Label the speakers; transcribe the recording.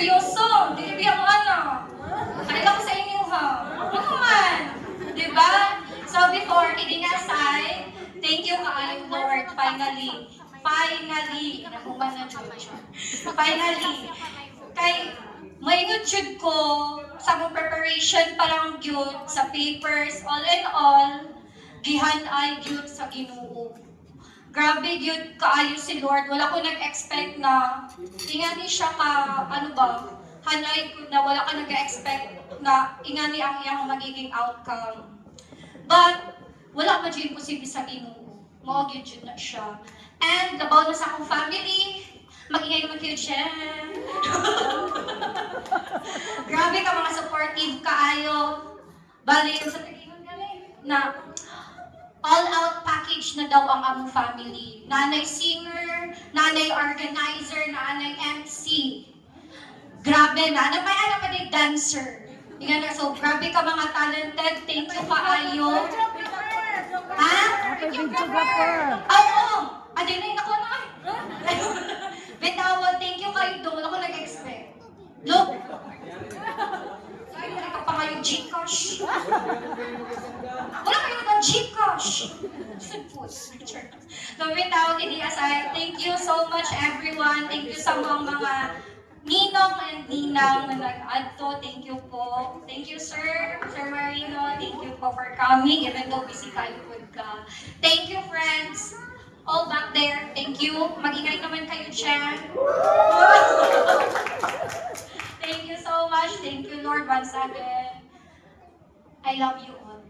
Speaker 1: seryoso. Dili biya mo ana. Kanila ko sa inyo ha. Ano man? Diba? So before kidding aside, thank you kaayo Lord. Finally, nahuman na Georgia. Finally, kay may YouTube ko sa mga preparation pa lang gyud sa papers, all in all, gihan-ay gyud sa Ginoo. Grabe gyud kaayo si Lord. Wala ko nag-expect na ingani siya ka ano ba? Hanay ko na wala ka nag-expect na ingani ang iyang magiging outcome. But wala pa gyud posible sa Ginoo. Mao gyud na siya. And labaw na sa akong family, mag-ingay naman kayo siya. Grabe ka mga supportive kaayo. Bali yung sa tagingon galing na all-out package na daw ang among family. Nanay singer, nanay organizer, nanay MC. Grabe na. May alam pa din dancer. Yan na. So, grabe ka mga talented. Thank you kaayo. Ha? Oo. Adinay na ko na. Bitawa, thank you kayo doon. Wala ko nag-expect. Look. Ay, ka pa kayong Gcash. Wala kayo ng Gcash. So, bitawa, hindi aside. Thank you so much, everyone. Thank you sa mga ninong and ninang na nag-add to. Thank you po. Thank you, sir. Sir Marino, thank you po for coming. Even though busy kayo ka. Thank you, friends. All back there, thank you. Mag-ingay naman kayo dyan. Thank you so much. Thank you, Lord, once again. I love you all.